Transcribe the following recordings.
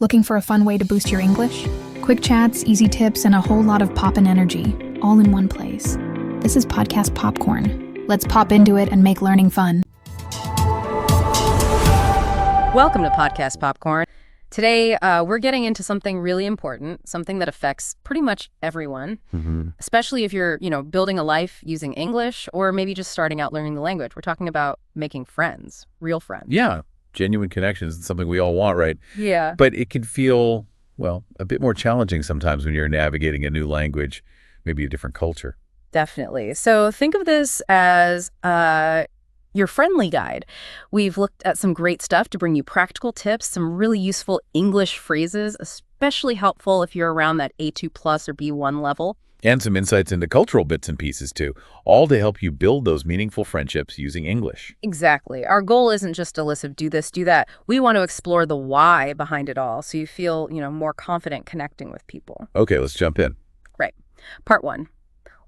Looking for a fun way to boost your English? Quick chats, easy tips, and a whole lot of poppin' energy, all in one place. This is Podcast Popcorn. Let's pop into it and make learning fun. Welcome to Podcast Popcorn. Today, we're getting into something really important, something that affects pretty much everyone, especially if you're, building a life using English or maybe just starting out learning the language. We're talking about making friends, real friends. Yeah, genuine connections is something we all want, right? Yeah. But it can feel, a bit more challenging sometimes when you're navigating a new language, maybe a different culture. Definitely. So think of this as your friendly guide. We've looked at some great stuff to bring you practical tips, some really useful English phrases, especially helpful if you're around that A2 plus or B1 level. And some insights into cultural bits and pieces, too, all to help you build those meaningful friendships using English. Exactly. Our goal isn't just a list of do this, do that. We want to explore the why behind it all so you feel, more confident connecting with people. Okay, let's jump in. Right. Part 1.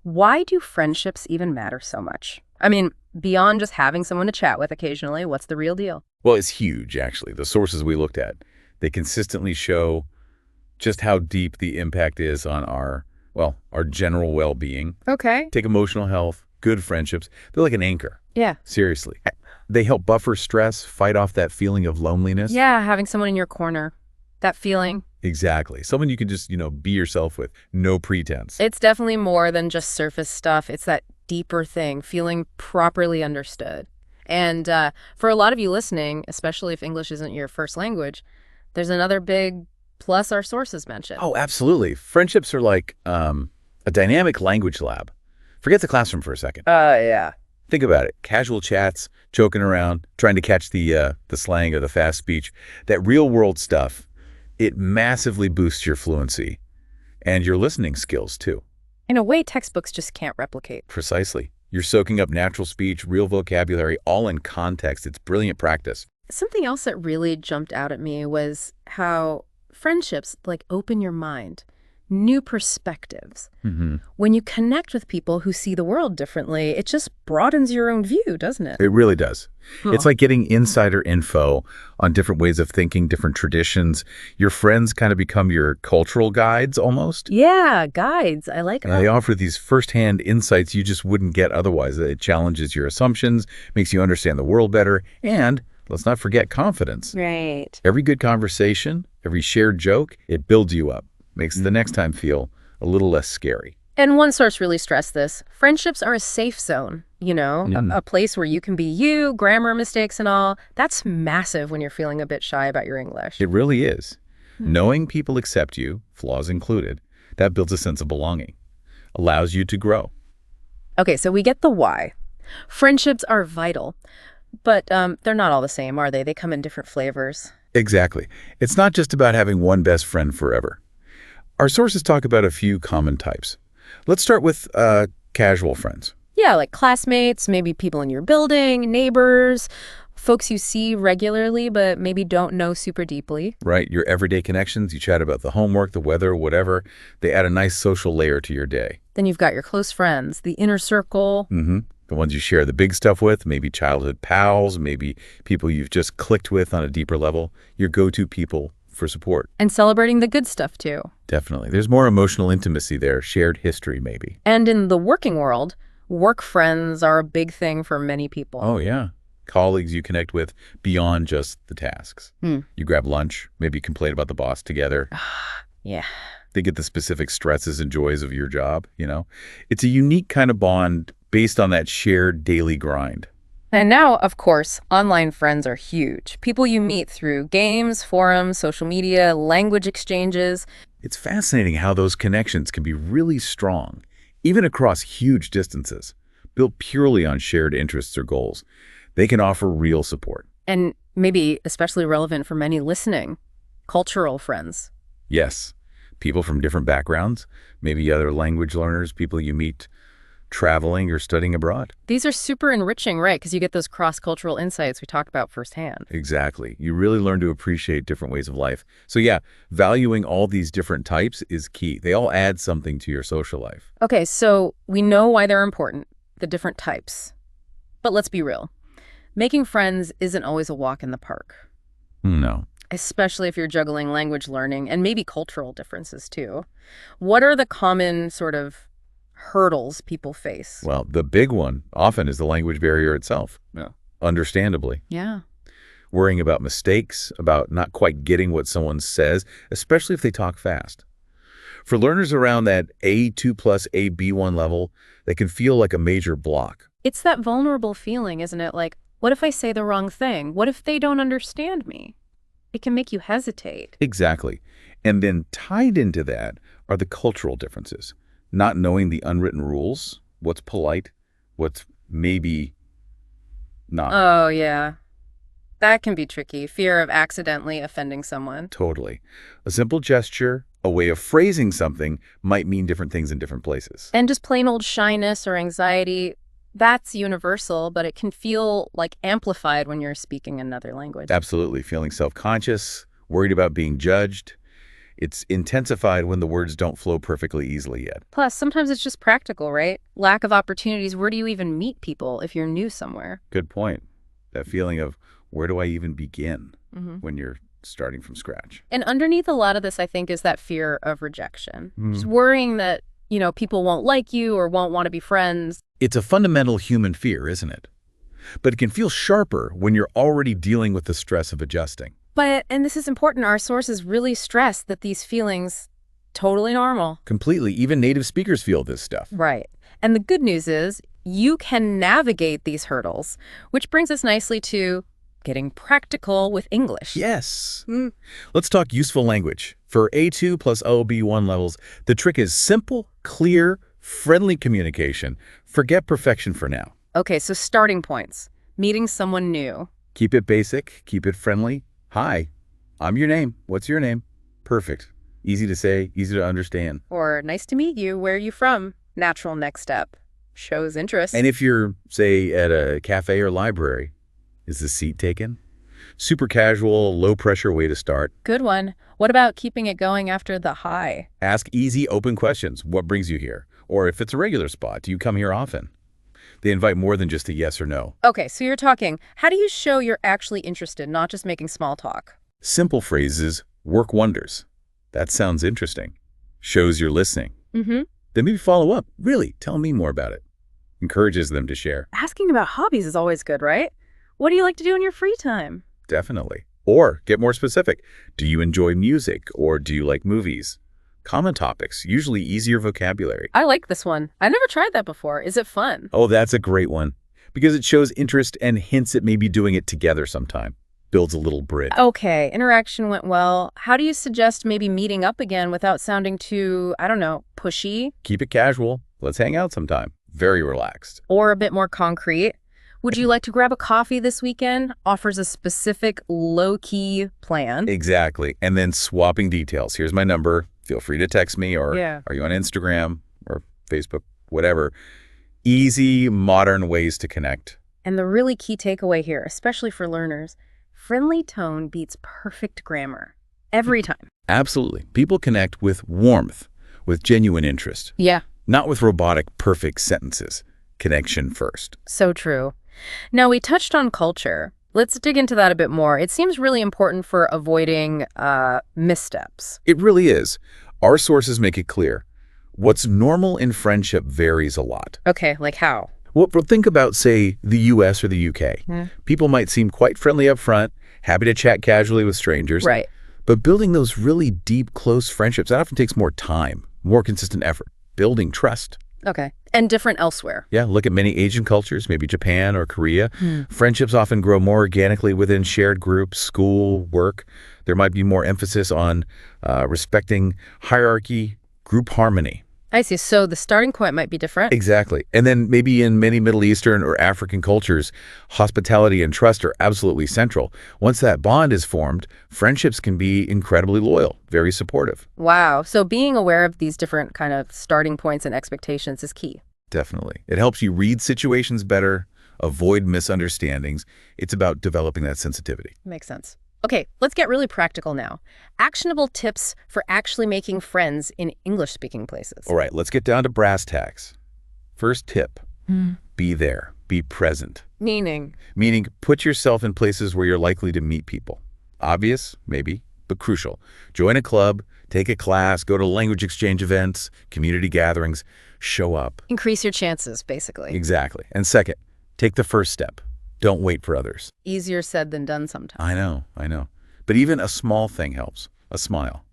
Why do friendships even matter so much? I mean, beyond just having someone to chat with occasionally, what's the real deal? Well, it's huge, actually. The sources we looked at, they consistently show just how deep the impact is on our general well-being. Okay. Take emotional health, good friendships. They're like an anchor. Yeah. Seriously. They help buffer stress, fight off that feeling of loneliness. Yeah, having someone in your corner. That feeling. Exactly. Someone you can just, be yourself with. No pretense. It's definitely more than just surface stuff. It's that deeper thing, feeling properly understood. And for a lot of you listening, especially if English isn't your first language, there's another big plus our sources mentioned. Oh, absolutely. Friendships are like a dynamic language lab. Forget the classroom for a second. Yeah. Think about it. Casual chats, joking around, trying to catch the slang or the fast speech. That real world stuff, it massively boosts your fluency and your listening skills too. In a way, textbooks just can't replicate. Precisely. You're soaking up natural speech, real vocabulary, all in context. It's brilliant practice. Something else that really jumped out at me was how friendships open your mind, new perspectives. When you connect with people who see the world differently, it just broadens your own view, doesn't it? It really does. It's like getting insider info on different ways of thinking, different traditions. Your friends kind of become your cultural guides almost. Yeah, guides. I like that. They offer these firsthand insights you just wouldn't get otherwise. It challenges your assumptions, makes you understand the world better, and let's not forget confidence. Right. Every good conversation, every shared joke, it builds you up, makes the next time feel a little less scary. And one source really stressed this. Friendships are a safe zone, a place where you can be you, grammar mistakes and all. That's massive when you're feeling a bit shy about your English. It really is. Knowing people accept you, flaws included, that builds a sense of belonging, allows you to grow. Okay, so we get the why. Friendships are vital, but they're not all the same, are they? They come in different flavors. Exactly. It's not just about having one best friend forever. Our sources talk about a few common types. Let's start with casual friends. Yeah, like classmates, maybe people in your building, neighbors, folks you see regularly but maybe don't know super deeply. Right, your everyday connections, you chat about the homework, the weather, whatever. They add a nice social layer to your day. Then you've got your close friends, the inner circle. The ones you share the big stuff with, maybe childhood pals, maybe people you've just clicked with on a deeper level, your go-to people for support. And celebrating the good stuff too. Definitely. There's more emotional intimacy there, shared history maybe. And in the working world, work friends are a big thing for many people. Oh, yeah. Colleagues you connect with beyond just the tasks. You grab lunch, maybe complain about the boss together. Yeah. They get the specific stresses and joys of your job, It's a unique kind of bond based on that shared daily grind. And now, of course, online friends are huge. People you meet through games, forums, social media, language exchanges. It's fascinating how those connections can be really strong, even across huge distances, built purely on shared interests or goals. They can offer real support. And maybe especially relevant for many listening, cultural friends. Yes, people from different backgrounds, maybe other language learners, people you meet traveling or studying abroad. These are super enriching, right? Because you get those cross-cultural insights we talk about firsthand. Exactly. You really learn to appreciate different ways of life. So yeah, valuing all these different types is key. They all add something to your social life. Okay, so we know why they're important, the different types. But let's be real. Making friends isn't always a walk in the park. No. especially if you're juggling language learning and maybe cultural differences too. What are the common sort of hurdles people face? Well, the big one often is the language barrier itself. Yeah. Understandably. Yeah. Worrying about mistakes, about not quite getting what someone says, especially if they talk fast. For learners around that A2 plus AB1 level, they can feel like a major block. It's that vulnerable feeling, isn't it? Like, what if I say the wrong thing? What if they don't understand me? It can make you hesitate. Exactly. And then tied into that are the cultural differences. Not knowing the unwritten rules, what's polite, what's maybe not. Oh, yeah. That can be tricky. Fear of accidentally offending someone. Totally. A simple gesture, a way of phrasing something might mean different things in different places. And just plain old shyness or anxiety, that's universal, but it can feel like amplified when you're speaking another language. Absolutely. Feeling self-conscious, worried about being judged. It's intensified when the words don't flow perfectly easily yet. Plus, sometimes it's just practical, right? Lack of opportunities. Where do you even meet people if you're new somewhere? Good point. That feeling of where do I even begin when you're starting from scratch? And underneath a lot of this, I think, is that fear of rejection. Just worrying that, people won't like you or won't want to be friends. It's a fundamental human fear, isn't it? But it can feel sharper when you're already dealing with the stress of adjusting. But, and this is important, our sources really stress that these feelings, totally normal. Completely. Even native speakers feel this stuff. Right. And the good news is you can navigate these hurdles, which brings us nicely to getting practical with English. Yes. Let's talk useful language. For A2 plus OB1 levels, the trick is simple, clear, friendly communication. Forget perfection for now. Okay, so starting points. Meeting someone new. Keep it basic. Keep it friendly. Hi, I'm your name. What's your name? Perfect. Easy to say, easy to understand. Or nice to meet you. Where are you from? Natural next step. Shows interest. And if you're, say, at a cafe or library, is the seat taken? Super casual, low-pressure way to start. Good one. What about keeping it going after the hi? Ask easy, open questions. What brings you here? Or if it's a regular spot, do you come here often? They invite more than just a yes or no. Okay, so you're talking. How do you show you're actually interested, not just making small talk? Simple phrases work wonders. That sounds interesting. Shows you're listening. Then maybe follow up. Really, tell me more about it. Encourages them to share. Asking about hobbies is always good, right? What do you like to do in your free time? Definitely. Or get more specific. Do you enjoy music or do you like movies? Common topics, usually easier vocabulary. I like this one. I never tried that before. Is it fun? Oh, that's a great one. Because it shows interest and hints at maybe doing it together sometime. Builds a little bridge. Okay, interaction went well. How do you suggest maybe meeting up again without sounding too, I don't know, pushy? Keep it casual. Let's hang out sometime. Very relaxed. Or a bit more concrete. Would you like to grab a coffee this weekend? Offers a specific low-key plan. Exactly. And then swapping details. Here's my number. Feel free to text me, or are you on Instagram or Facebook, whatever. Easy, modern ways to connect. And the really key takeaway here, especially for learners, friendly tone beats perfect grammar. Every time. Absolutely. People connect with warmth, with genuine interest. Yeah. Not with robotic, perfect sentences. Connection first. So true. Now, we touched on culture. Let's dig into that a bit more. It seems really important for avoiding missteps. It really is. Our sources make it clear. What's normal in friendship varies a lot. Okay, like how? Well, think about, say, the U.S. or the U.K. People might seem quite friendly up front, happy to chat casually with strangers. Right. But building those really deep, close friendships, that often takes more time, more consistent effort, building trust. Okay. And different elsewhere. Yeah, look at many Asian cultures, maybe Japan or Korea. Friendships often grow more organically within shared groups, school, work. There might be more emphasis on respecting hierarchy, group harmony. I see. So the starting point might be different. Exactly. And then maybe in many Middle Eastern or African cultures, hospitality and trust are absolutely central. Once that bond is formed, friendships can be incredibly loyal, very supportive. Wow. So being aware of these different kind of starting points and expectations is key. Definitely. It helps you read situations better, avoid misunderstandings. It's about developing that sensitivity. Makes sense. Okay, let's get really practical now. Actionable tips for actually making friends in English-speaking places. All right, let's get down to brass tacks. First tip, be there, be present. Meaning, Meaning, put yourself in places where you're likely to meet people. Obvious? Maybe, but crucial. Join a club, take a class, go to language exchange events, community gatherings. Show up. Increase your chances, basically. Exactly. And second, take the first step. Don't wait for others. Easier said than done sometimes. I know. But even a small thing helps. A smile.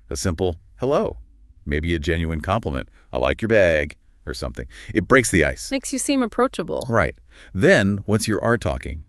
A simple hello. Maybe a genuine compliment. I like your bag or something. It breaks the ice. Makes you seem approachable. Right. Then, once you are talking,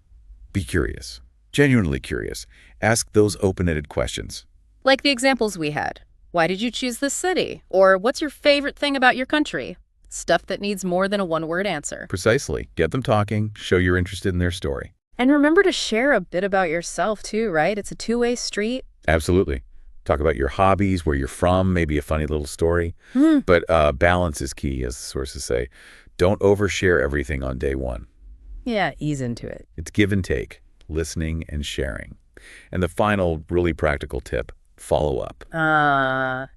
be curious. Genuinely curious. Ask those open-ended questions. Like the examples we had. Why did you choose this city? Or what's your favorite thing about your country? Stuff that needs more than a one-word answer. Precisely. Get them talking. Show you're interested in their story. And remember to share a bit about yourself too, right? It's a two-way street. Absolutely. Talk about your hobbies, where you're from, maybe a funny little story. But balance is key, as the sources say. Don't overshare everything on day one. Yeah, ease into it. It's give and take, listening and sharing. And the final really practical tip, follow up.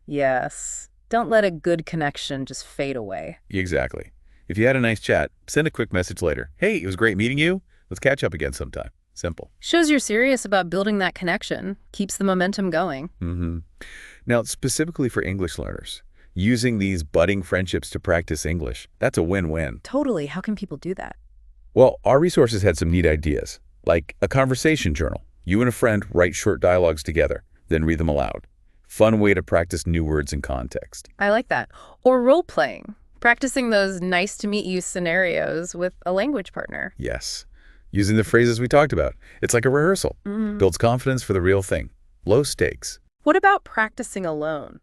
Yes. Don't let a good connection just fade away. Exactly. If you had a nice chat, send a quick message later. Hey, it was great meeting you. Let's catch up again sometime. Simple. Shows you're serious about building that connection. Keeps the momentum going. Now, specifically for English learners, using these budding friendships to practice English, that's a win-win. Totally. How can people do that? Well, our resources had some neat ideas, like a conversation journal. You and a friend write short dialogues together, then read them aloud. Fun way to practice new words in context. I like that. Or role-playing. Practicing those nice-to-meet-you scenarios with a language partner. Yes. Using the phrases we talked about. It's like a rehearsal. Builds confidence for the real thing. Low stakes. What about practicing alone?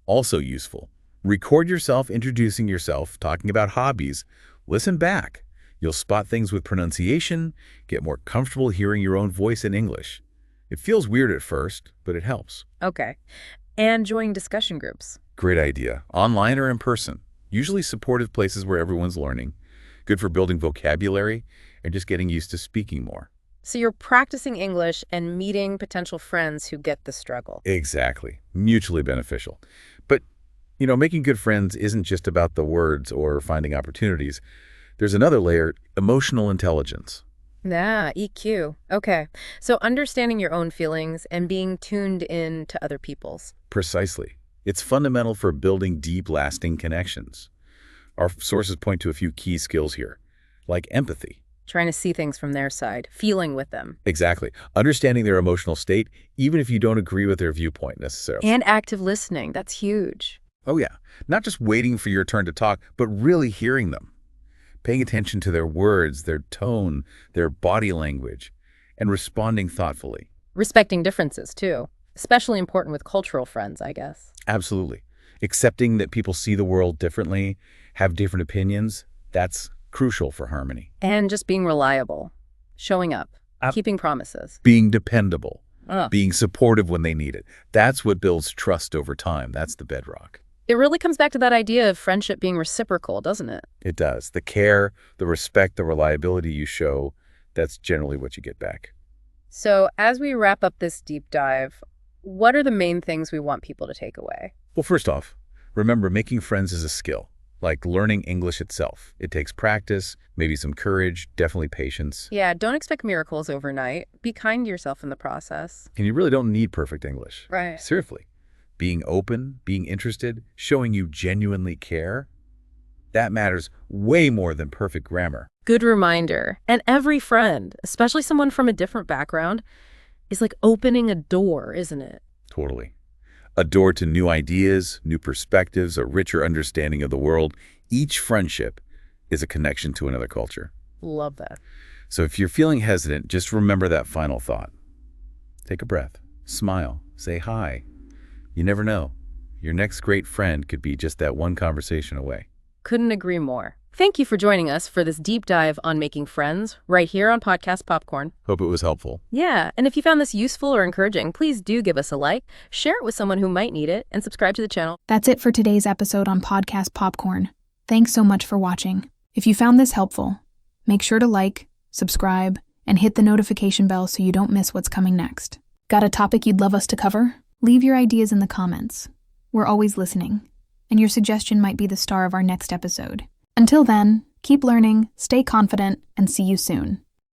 Also useful. Record yourself introducing yourself, talking about hobbies. Listen back. You'll spot things with pronunciation, get more comfortable hearing your own voice in English. It feels weird at first, but it helps. Okay. And join discussion groups. Great idea. Online or in person. Usually supportive places where everyone's learning. Good for building vocabulary and just getting used to speaking more. So you're practicing English and meeting potential friends who get the struggle. Exactly. Mutually beneficial. But, making good friends isn't just about the words or finding opportunities. There's another layer, emotional intelligence. Yeah, EQ. Okay. So understanding your own feelings and being tuned in to other people's. Precisely. It's fundamental for building deep, lasting connections. Our sources point to a few key skills here, like empathy. Trying to see things from their side, feeling with them. Exactly. Understanding their emotional state, even if you don't agree with their viewpoint necessarily. And active listening. That's huge. Oh, yeah. Not just waiting for your turn to talk, but really hearing them. Paying attention to their words, their tone, their body language, and responding thoughtfully. Respecting differences, too. Especially important with cultural friends, I guess. Absolutely. Accepting that people see the world differently, have different opinions, that's crucial for harmony. And just being reliable, showing up, keeping promises. Being dependable, being supportive when they need it. That's what builds trust over time. That's the bedrock. It really comes back to that idea of friendship being reciprocal, doesn't it? It does. The care, the respect, the reliability you show, that's generally what you get back. So as we wrap up this deep dive, what are the main things we want people to take away? Well, first off, remember making friends is a skill, like learning English itself. It takes practice, maybe some courage, definitely patience. Yeah, don't expect miracles overnight. Be kind to yourself in the process. And you really don't need perfect English. Right. Seriously. Being open, being interested, showing you genuinely care, that matters way more than perfect grammar. Good reminder. And every friend, especially someone from a different background, is like opening a door, isn't it? Totally. A door to new ideas, new perspectives, a richer understanding of the world. Each friendship is a connection to another culture. Love that. So if you're feeling hesitant, just remember that final thought. Take a breath, smile, say hi. You never know. Your next great friend could be just that one conversation away. Couldn't agree more. Thank you for joining us for this deep dive on making friends right here on Podcast Popcorn. Hope it was helpful. Yeah, and if you found this useful or encouraging, please do give us a like, share it with someone who might need it, and subscribe to the channel. That's it for today's episode on Podcast Popcorn. Thanks so much for watching. If you found this helpful, make sure to like, subscribe, and hit the notification bell so you don't miss what's coming next. Got a topic you'd love us to cover? Leave your ideas in the comments. We're always listening, and your suggestion might be the star of our next episode. Until then, keep learning, stay confident, and see you soon.